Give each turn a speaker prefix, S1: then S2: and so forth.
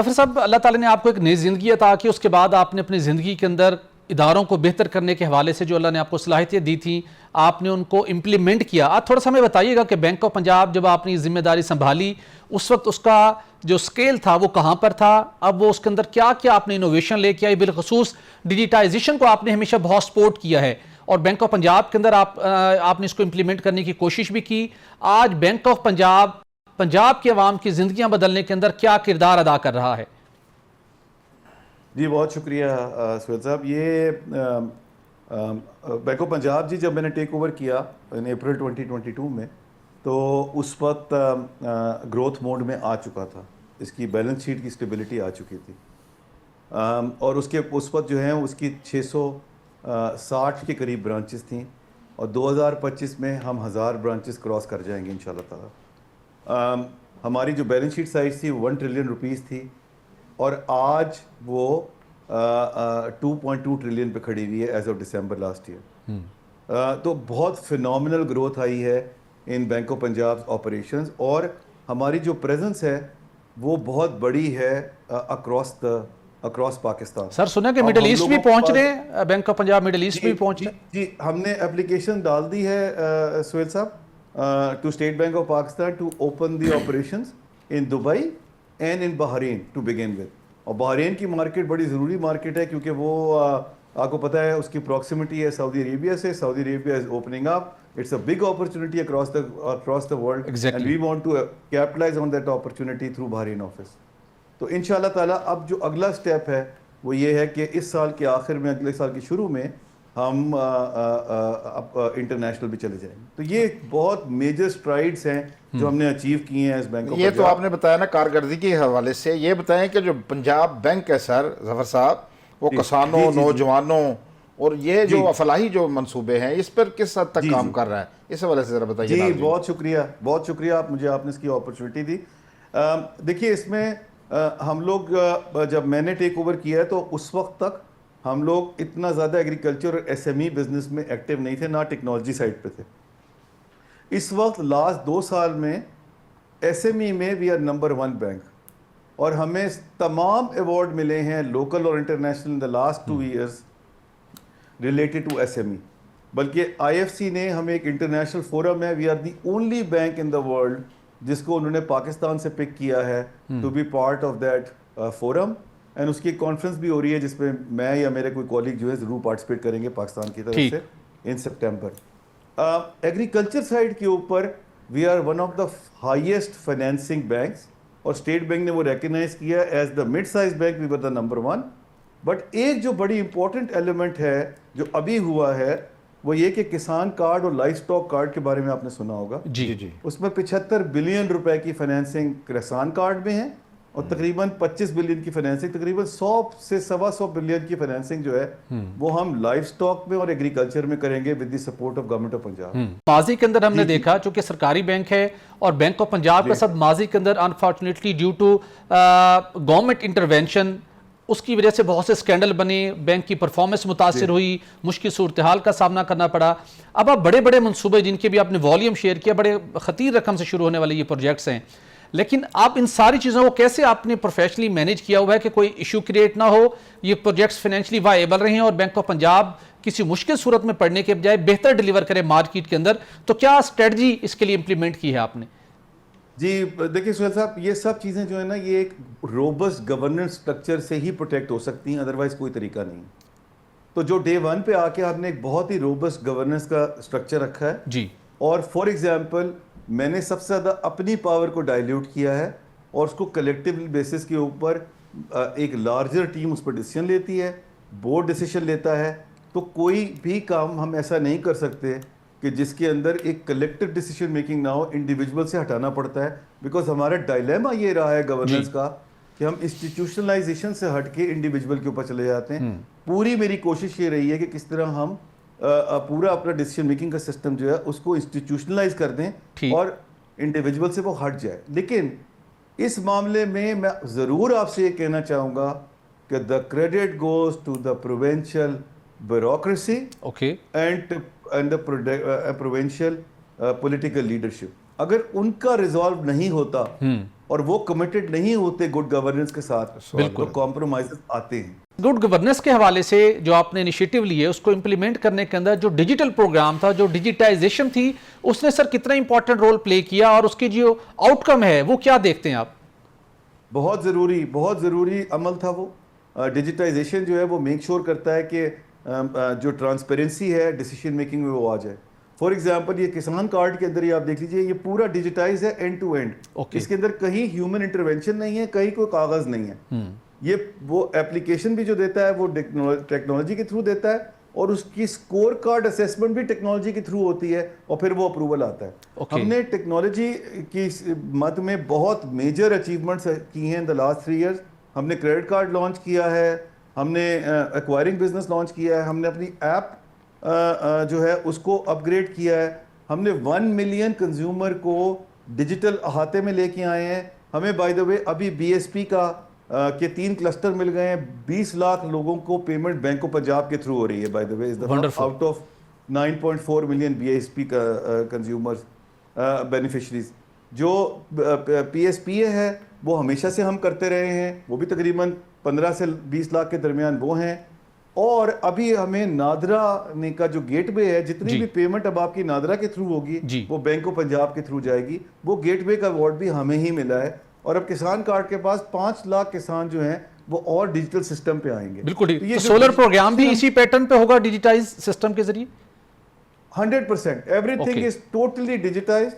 S1: ظفر صاحب، اللہ تعالیٰ نے آپ کو ایک نئی زندگی عطا کی، اس کے بعد آپ نے اپنی زندگی کے اندر اداروں کو بہتر کرنے کے حوالے سے جو اللہ نے آپ کو صلاحیتیں دی تھیں آپ نے ان کو امپلیمنٹ کیا۔ آپ تھوڑا سا ہمیں بتائیے گا کہ بینک آف پنجاب جب آپ نے ذمہ داری سنبھالی اس وقت اس کا جو سکیل تھا وہ کہاں پر تھا، اب وہ اس کے اندر کیا کیا آپ نے انوویشن لے کے آئی، بالخصوص ڈیجیٹائزیشن کو آپ نے ہمیشہ بہت سپورٹ کیا ہے اور بینک آف پنجاب کے اندر آپ نے اس کو امپلیمنٹ کرنے کی کوشش بھی کی۔ آج بینک آف پنجاب کے عوام کی زندگیاں بدلنے کے اندر کیا کردار ادا کر رہا ہے؟
S2: جی بہت شکریہ سہیل صاحب۔ یہ بینک آف پنجاب جب میں نے ٹیک اوور کیا اپریل 2022 میں، تو اس وقت گروتھ موڈ میں آ چکا تھا، اس کی بیلنس شیٹ کی سٹیبلٹی آ چکی تھی، اور اس وقت جو ہیں اس کی 660 کے قریب برانچز تھیں، اور 2025 میں ہم 1000 برانچز کراس کر جائیں گے انشاءاللہ تعالی۔ ہماری جو بیلنس شیٹ سائز تھی 1 ٹریلین روپیز تھی، اور آج وہ 2.2 ٹریلین پہ کھڑی ہوئی ہے as of December last year. تو بہت فینومنل گروتھ آئی ہے in bank of Punjab operations, اور ہماری جو پریزنس ہے وہ بہت بڑی ہے اکراس پاکستان۔
S1: سر سنا کہ مڈل ایسٹ بھی پہنچ رہے ہیں، bank of Punjab middle east بھی پہنچ رہے ہیں؟
S2: جی ہم نے اپلیکیشن ڈال دی ہے سہیل صاحب to state bank of Pakistan to open the operations in Dubai and in Bahrain to begin with. اور بحرین کی مارکیٹ بڑی ضروری مارکیٹ ہے، کیونکہ وہ آپ کو پتہ ہے اس کی پراکسیمٹی ہے سعودی عربیہ سے۔ Saudi Arabia is opening up, it's a big opportunity across the world, and we want to capitalise on that opportunity through Bahrain office. تو انشاءاللہ تعالیٰ اب جو اگلا سٹیپ ہے وہ یہ ہے کہ اس سال کے آخر میں، اگلے سال کے شروع میں ہم انٹرنیشنل بھی چلے جائیں گے۔ تو یہ بہت میجر سٹرائڈز ہیں جو ہم نے اچیو کیے ہیں اس بینک آف پنجاب۔
S3: یہ تو آپ نے بتایا نا کارکردگی کے حوالے سے، یہ بتائیں کہ جو پنجاب بینک ہے سر ظفر صاحب، وہ کسانوں، نوجوانوں اور یہ جو فلاحی جو منصوبے ہیں اس پر کس حد تک کام کر رہا ہے، اس حوالے سے ذرا بتائیے۔
S2: جی بہت شکریہ آپ نے اس کی اپرچونٹی دی۔ دیکھیے اس میں ہم لوگ جب میں نے ٹیک اوور کیا ہے تو اس وقت تک ہم لوگ اتنا زیادہ ایگریکلچر اور ایس ایم ای بزنس میں ایکٹیو نہیں تھے، نہ ٹیکنالوجی سائٹ پہ تھے۔ اس وقت لاسٹ 2 سال میں ایس ایم ای میں وی آر نمبر 1 بینک، اور ہمیں تمام ایوارڈ ملے ہیں لوکل اور international in the last 2 years related to S M E. بلکہ آئی ایف سی نے ہمیں ایک انٹرنیشنل فورم ہے، we are the only bank in the world جس کو انہوں نے پاکستان سے پک کیا ہے to be part of that forum, and اس کی ایک کانفرنس بھی ہو رہی ہے جس میں میں یا میرے کوئی کولیگ جو ہے ضرور پارٹیسپیٹ کریں گے پاکستان کی طرف سے ان سپٹمبر۔ ایگریکلچر سائڈ کے اوپر we are one of the highest financing banks, اور اسٹیٹ بینک نے وہ ریکگنائز کیا as the mid size bank, we were the number 1۔ But ایک جو بڑی امپورٹنٹ ایلیمنٹ ہے جو ابھی ہوا ہے وہ یہ کہ کسان کارڈ اور لائف سٹاک کارڈ کے بارے میں آپ نے سنا ہوگا۔
S1: جی
S2: اس میں 75 بلین روپے کی فائنینسنگ کسان کارڈ میں ہے، اور تقریباً 25 بلین کی فائنینسنگ، تقریباً 100 سے 125 بلین کی فائنینسنگ جو ہے وہ ہم لائف سٹاک میں اور ایگریکلچر میں کریں گے with the support of government of Punjab.
S1: ماضی کے اندر ہم نے دیکھا چونکہ سرکاری بینک ہے اور بینک آف پنجاب کا سب ماضی کے اندر unfortunately due to government intervention اس کی وجہ سے بہت سے سکینڈل بنے، بینک کی پرفارمنس متاثر ہوئی، مشکل صورتحال کا سامنا کرنا پڑا۔ اب آپ بڑے بڑے منصوبے جن کے بھی آپ نے والیوم شیئر کیا، بڑے خطیر رقم سے شروع ہونے والے یہ پروجیکٹس ہیں، لیکن آپ ان ساری چیزوں کو کیسے آپ نے پروفیشنلی مینیج کیا ہوا ہے کہ کوئی ایشو کریٹ نہ ہو، یہ پروجیکٹس فائنینشلی وائیبل رہے ہیں اور بینک آف پنجاب کسی مشکل صورت میں پڑنے کے بجائے بہتر ڈیلیور کرے مارکیٹ کے اندر؟ تو کیا اسٹریٹجی اس کے لیے امپلیمنٹ کی ہے آپ نے؟
S2: جی دیکھیے سہیل صاحب، یہ سب چیزیں جو ہے نا یہ ایک روبسٹ گورننس سٹرکچر سے ہی پروٹیکٹ ہو سکتی ہیں، ادروائز کوئی طریقہ نہیں۔ تو جو ڈے 1 پہ آ کے آپ نے ایک بہت ہی روبسٹ گورننس کا سٹرکچر رکھا ہے
S1: جی،
S2: اور فار ایگزامپل میں نے سب سے زیادہ اپنی پاور کو ڈائلیوٹ کیا ہے اور اس کو کلیکٹیو بیسس کے اوپر ایک لارجر ٹیم اس پر ڈیسیشن لیتی ہے، بورڈ ڈیسیشن لیتا ہے۔ تو کوئی بھی کام ہم ایسا نہیں کر سکتے کہ جس کے اندر ایک کلیکٹیو ڈیسیشن میکنگ نہ ہو، انڈیویجول سے ہٹانا پڑتا ہے، بیکاز ہمارا ڈائلیما یہ رہا ہے گورننس کا کہ ہم انسٹیٹیوشنلائزیشن سے ہٹ کے انڈیویجول کے اوپر چلے جاتے ہیں۔ پوری میری کوشش یہ رہی ہے کہ کس طرح ہم پورا اپنا ڈیسیشن میکنگ کا سسٹم جو ہے اس کو انسٹیٹیوشنلائز کر دیں اور انڈیویجول سے وہ ہٹ جائے۔ لیکن اس معاملے میں میں ضرور آپ سے یہ کہنا چاہوں گا کہ the credit goes to the provincial bureaucracy and the provincial political leadership. اگر ان کا ریزالو نہیں ہوتا اور وہ کمیٹڈ نہیں ہوتے گڈ گورننس کے ساتھ تو کمپرومائز آتے ہیں.
S1: گڈ گورننس کے حوالے سے جو آپ نے انیشیٹو لیے اس کو امپلیمنٹ کرنے کے اندر جو ڈیجیٹل پروگرام تھا, جو ڈیجیٹائزیشن تھی, اس نے سر کتنا امپورٹنٹ رول پلے کیا اور اس کی جو آؤٹ کم ہے وہ کیا دیکھتے ہیں آپ؟
S2: بہت ضروری عمل تھا وہ. ڈیجیٹائزیشن جو ہے وہ میک شور کرتا ہے کہ جو ٹرانسپیرنسی ہے ڈیسیشن میکنگ میں وہ آ جائے. فار ایگزامپل یہ کسان کارڈ کے اندر ہی آپ دیکھ لیجئے, یہ پورا ڈیجیٹائز ہے اینڈ ٹو اینڈ. اس کے اندر کہیں ہیومن انٹرونشن نہیں ہے, کہیں کوئی کاغذ نہیں ہے. یہ وہ ایپلیکیشن بھی جو دیتا ہے وہ ٹیکنالوجی کے تھرو دیتا ہے, اور اس کی سکور کارڈ اسیسمنٹ بھی ٹیکنالوجی کے تھرو ہوتی ہے, اور پھر وہ اپروول آتا ہے. ہم نے ٹیکنالوجی کی مد میں بہت میجر اچیومنٹس کی ہیں ان دا لاسٹ 3 ایئرس. ہم نے کریڈٹ کارڈ لانچ کیا ہے, ہم نے ایکوائرنگ بزنس لانچ کیا ہے, ہم نے اپنی ایپ جو ہے اس کو اپ گریڈ کیا ہے, ہم نے 1 ملین کنزیومر کو ڈیجیٹل احاطے میں لے کے آئے ہیں. ہمیں بائی دا وے ابھی BSP کا کے 3 کلسٹر مل گئے ہیں, 20 لاکھ لوگوں کو پیمنٹ بینک آف پنجاب کے تھرو ہو رہی ہے. بائی دا وے اس دفعہ آؤٹ آف 9.4 ملین BSP کا کنزیومرز بینیفیشریز. جو PSPA ہے وہ ہمیشہ سے ہم کرتے رہے ہیں, وہ بھی تقریباً 15 سے 20 لاکھ کے درمیان وہ ہیں. اور ابھی ہمیں نادرا نے کا جو گیٹ وے ہے, جتنی بھی پیمنٹ اب آپ کی نادرا کے تھرو ہوگی وہ بینک آف پنجاب کے تھرو جائے گی. وہ گیٹ وے کا ایوارڈ بھی ہمیں ہی ملا ہے, اور اب کسان کارڈ کے پاس 5 لاکھ کسان جو ہیں وہ اور ڈیجیٹل سسٹم پہ آئیں گے.
S1: بالکل, یہ سولر پروگرام بھی اسی پیٹرن پہ ہوگا ڈیجیٹائز سسٹم کے ذریعے.
S2: 100% every thing is totally digitise.